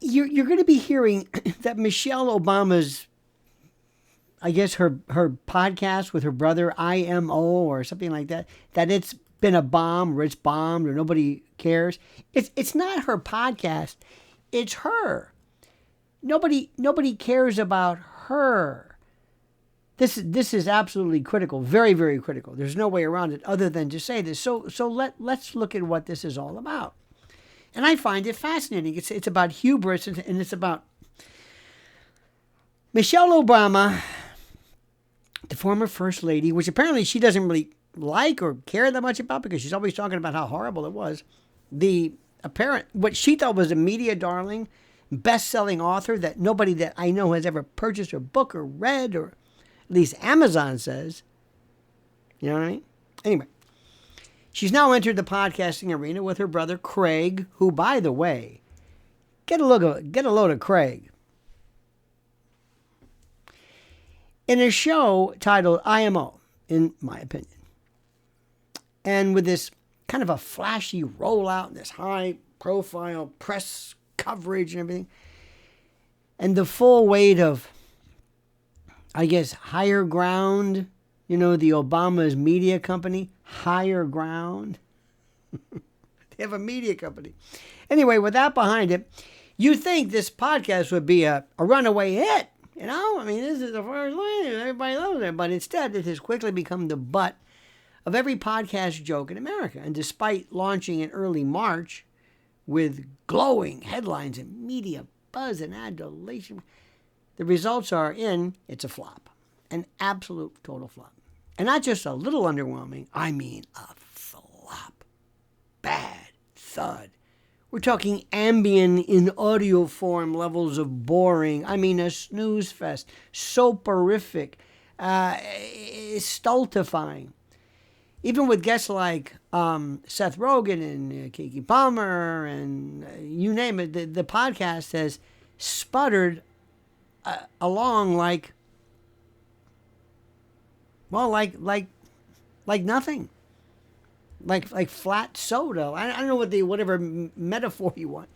you're going to be hearing that Michelle Obama's, I guess her podcast with her brother, IMO or something like that, that it's been a bomb or it's bombed or nobody cares. It's not her podcast. It's her. Nobody cares about her. This is absolutely critical, very, very critical. There's no way around it other than to say this. So let's look at what this is all about. And I find it fascinating. It's about hubris, and it's about Michelle Obama, the former first lady, which apparently she doesn't really like or care that much about because she's always talking about how horrible it was. What she thought was a media darling, best-selling author that nobody that I know has ever purchased her book or read, or at least Amazon says. You know what I mean? Anyway. She's now entered the podcasting arena with her brother Craig, who, by the way, get a load of Craig. In a show titled IMO, in my opinion. And with this kind of a flashy rollout and this high-profile press coverage and everything. And the full weight of, I guess, Higher Ground, the Obama's media company, Higher Ground. They have a media company. Anyway, with that behind it, you think this podcast would be a runaway hit. This is the first lady. Everybody loves it. But instead, it has quickly become the butt of every podcast joke in America. And despite launching in early March with glowing headlines and media buzz and adulation, the results are it's a flop. An absolute total flop. And not just a little underwhelming, I mean a flop. Bad. Thud. We're talking Ambien in audio form levels of boring. I mean a snooze-fest. Soporific. Stultifying. Even with guests like Seth Rogen and Keke Palmer and you name it, the podcast has sputtered along like nothing. Like flat soda. I don't know whatever metaphor you want.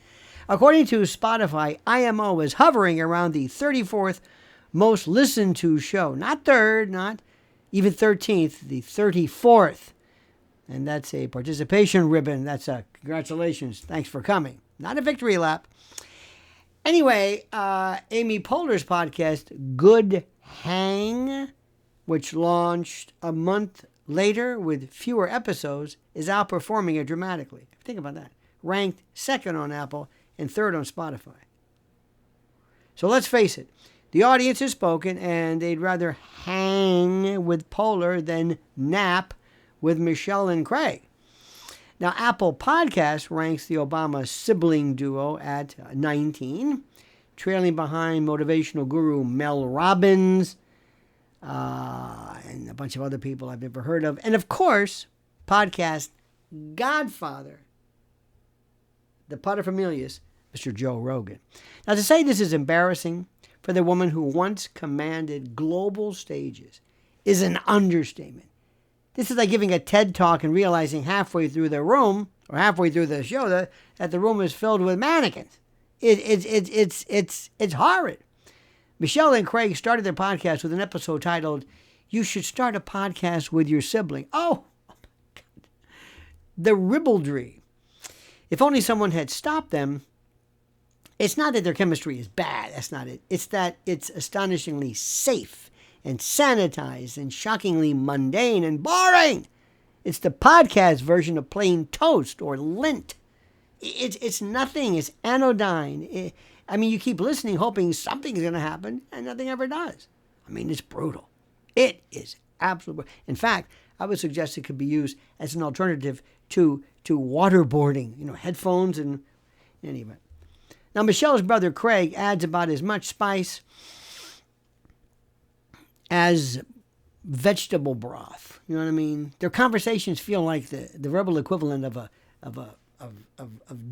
According to Spotify, IMO is hovering around the 34th most listened to show. Not third, not even 13th, the 34th. And that's a participation ribbon. That's a congratulations. Thanks for coming. Not a victory lap. Anyway, Amy Poehler's podcast, Good Hang, which launched a month later with fewer episodes, is outperforming it dramatically. Think about that. Ranked second on Apple and third on Spotify. So let's face it. The audience has spoken, and they'd rather hang with Poehler than nap with Michelle and Craig. Now, Apple Podcasts ranks the Obama sibling duo at 19, trailing behind motivational guru Mel Robbins, and a bunch of other people I've never heard of. And of course, podcast godfather, the paterfamilias, Mr. Joe Rogan. Now, to say this is embarrassing for the woman who once commanded global stages is an understatement. This is like giving a TED Talk and realizing halfway through the room, or halfway through the show, that the room is filled with mannequins. It's horrid. Michelle and Craig started their podcast with an episode titled, You Should Start a Podcast with Your Sibling. Oh my God. The ribaldry. If only someone had stopped them. It's not that their chemistry is bad. That's not it. It's that it's astonishingly safe and sanitized and shockingly mundane and boring. It's the podcast version of plain toast or lint. It's nothing. It's anodyne. You keep listening hoping something's going to happen, and nothing ever does. It's brutal. It is absolutely brutal. In fact, I would suggest it could be used as an alternative to waterboarding, headphones and in any event. Now, Michelle's brother Craig adds about as much spice as vegetable broth. You know what I mean? Their conversations feel like the verbal equivalent of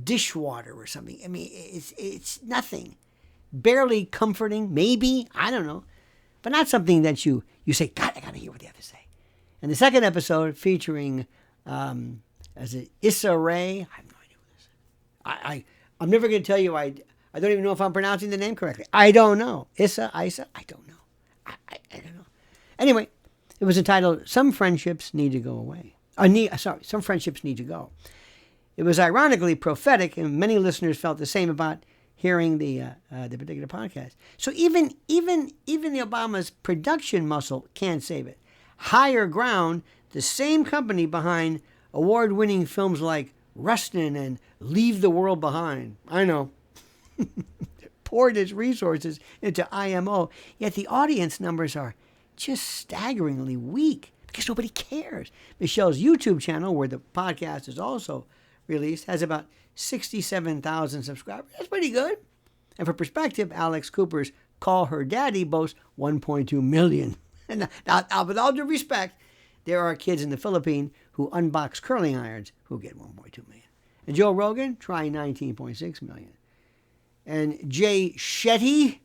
dishwater or something. It's nothing. Barely comforting, maybe, I don't know. But not something that you say, God, I got to hear what they have to say. And the second episode featuring, Issa Rae. I have no idea what this is. I'm never going to tell you I I don't even know if I'm pronouncing the name correctly. I don't know. Issa, I don't know. I don't know. Anyway, it was entitled "Some Friendships Need to Go Away." Some friendships need to go. It was ironically prophetic, and many listeners felt the same about hearing the particular podcast. So even the Obama's production muscle can't save it. Higher Ground, the same company behind award-winning films like Rustin and Leave the World Behind. I know. Poured its resources into IMO, yet the audience numbers are just staggeringly weak because nobody cares. Michelle's YouTube channel, where the podcast is also released, has about 67,000 subscribers. That's pretty good. And for perspective, Alex Cooper's Call Her Daddy boasts 1.2 million. And now, with all due respect, there are kids in the Philippines who unbox curling irons who get 1.2 million. And Joe Rogan, trying 19.6 million. And Jay Shetty,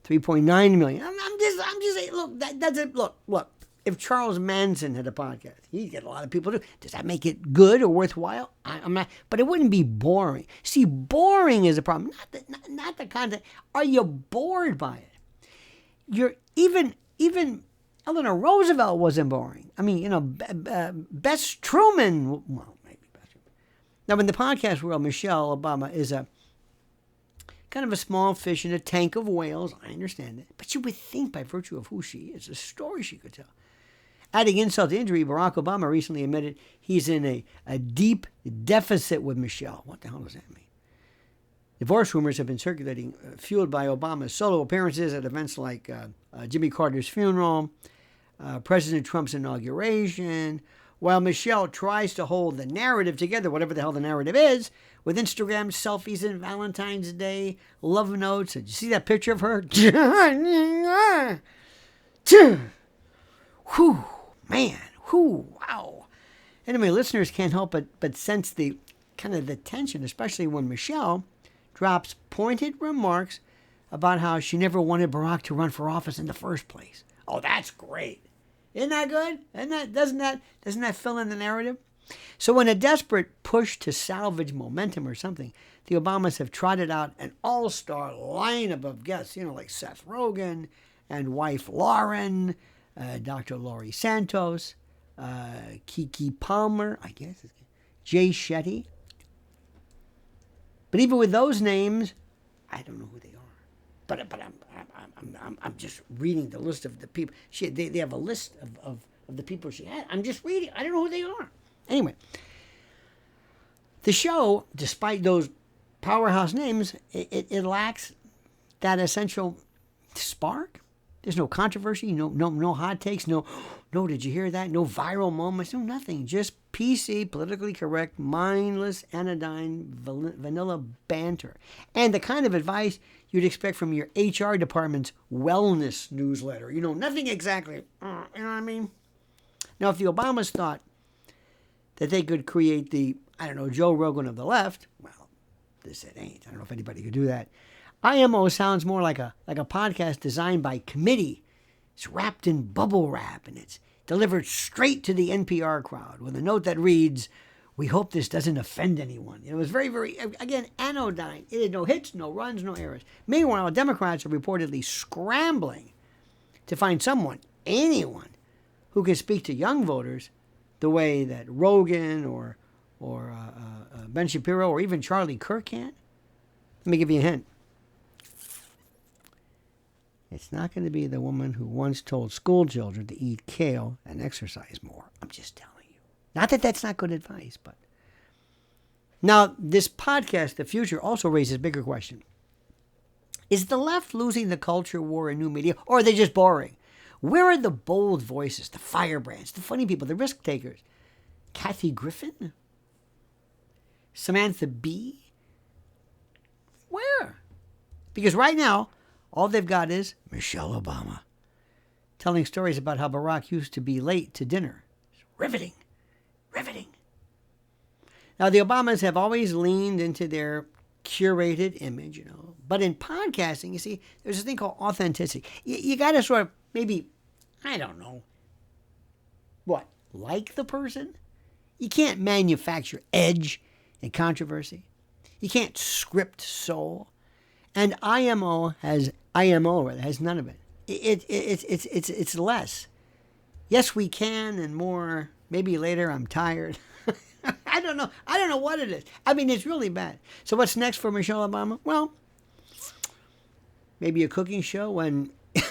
3.9 million. I'm just saying, look, that's it. Look. If Charles Manson had a podcast, he'd get a lot of people to. Does that make it good or worthwhile? I'm not, but it wouldn't be boring. See, boring is a problem. Not the content. Are you bored by it? You're even Eleanor Roosevelt wasn't boring. I mean, Bess Truman. Well, maybe Bess Truman. Now, in the podcast world, Michelle Obama is a kind of a small fish in a tank of whales. I understand it, but you would think, by virtue of who she is, a story she could tell. Adding insult to injury, Barack Obama recently admitted he's in a deep deficit with Michelle. What the hell does that mean? Divorce rumors have been circulating, fueled by Obama's solo appearances at events like Jimmy Carter's funeral, President Trump's inauguration, while Michelle tries to hold the narrative together, whatever the hell the narrative is, with Instagram selfies and Valentine's Day love notes. Did you see that picture of her? Whew. Man, wow. Anyway, listeners can't help but sense the kind of the tension, especially when Michelle drops pointed remarks about how she never wanted Barack to run for office in the first place. Oh, that's great. Isn't that good? Doesn't that fill in the narrative? So in a desperate push to salvage momentum or something, the Obamas have trotted out an all-star lineup of guests, like Seth Rogen and wife Lauren, Dr. Laurie Santos, Keke Palmer, I guess, Jay Shetty. But even with those names, I don't know who they are. But I'm just reading the list of the people. They have a list of the people she had. I'm just reading. I don't know who they are. Anyway, the show, despite those powerhouse names, it lacks that essential spark. There's no controversy, no hot takes, no, did you hear that? No viral moments, no nothing. Just PC, politically correct, mindless, anodyne, vanilla banter. And the kind of advice you'd expect from your HR department's wellness newsletter. Nothing exactly, you know what I mean? Now, if the Obamas thought that they could create the, Joe Rogan of the left, well, this it ain't. I don't know if anybody could do that. IMO sounds more like a podcast designed by committee. It's wrapped in bubble wrap, and it's delivered straight to the NPR crowd with a note that reads, "We hope this doesn't offend anyone." It was very, very, again, anodyne. It had no hits, no runs, no errors. Meanwhile, Democrats are reportedly scrambling to find anyone, who can speak to young voters the way that Rogan or Ben Shapiro or even Charlie Kirk can. Let me give you a hint. It's not going to be the woman who once told school children to eat kale and exercise more. I'm just telling you. Not that that's not good advice, but. Now, this podcast, The Future, also raises a bigger question. Is the left losing the culture war in new media, or are they just boring? Where are the bold voices, the firebrands, the funny people, the risk takers? Kathy Griffin? Samantha Bee? Where? Because right now, all they've got is Michelle Obama telling stories about how Barack used to be late to dinner. It's riveting. Now, the Obamas have always leaned into their curated image, But in podcasting, you see, there's this thing called authenticity. You got to sort of maybe, like the person? You can't manufacture edge and controversy. You can't script soul. And IMO has none of it. It's less. Yes, we can, and more. Maybe later. I'm tired. I don't know what it is. I mean, it's really bad. So what's next for Michelle Obama? Well, maybe a cooking show and an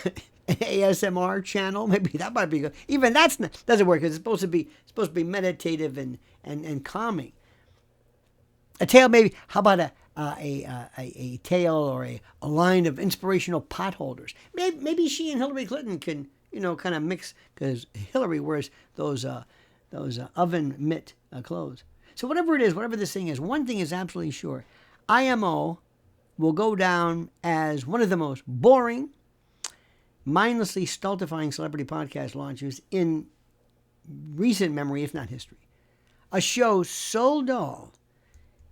ASMR channel. Maybe that might be good. Even that doesn't work because it's supposed to be meditative and calming. A tale, maybe. How about a tale or a line of inspirational potholders? Maybe she and Hillary Clinton can kind of mix, because Hillary wears those oven mitt clothes. So whatever it is, whatever this thing is, one thing is absolutely sure: IMO will go down as one of the most boring, mindlessly stultifying celebrity podcast launches in recent memory, if not history. A show so dull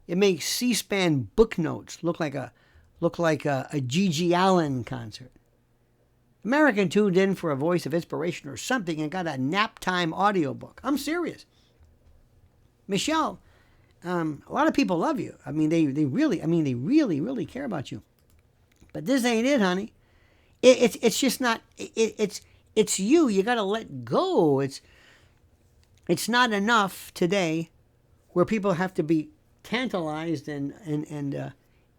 it makes C-SPAN book notes look like a Gigi Allen concert. American tuned in for a voice of inspiration or something and got a nap time audiobook. I'm serious. Michelle, a lot of people love you. I mean, they really care about you. But this ain't it, honey. It's just not. It's you. You got to let go. It's not enough today, where people have to be tantalized and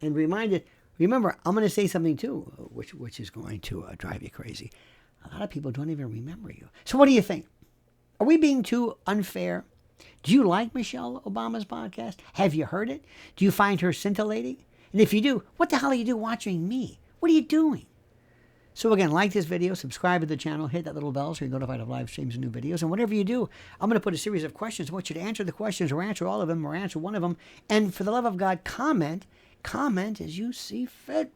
reminded. Remember, I'm going to say something too, which is going to drive you crazy. A lot of people don't even remember you. So what do you think? Are we being too unfair? Do you like Michelle Obama's podcast? Have you heard it? Do you find her scintillating? And if you do, what the hell are you doing watching me? What are you doing? So again, like this video, subscribe to the channel, hit that little bell so you're notified of live streams and new videos. And whatever you do, I'm going to put a series of questions. I want you to answer the questions, or answer all of them, or answer one of them. And for the love of God, comment as you see fit.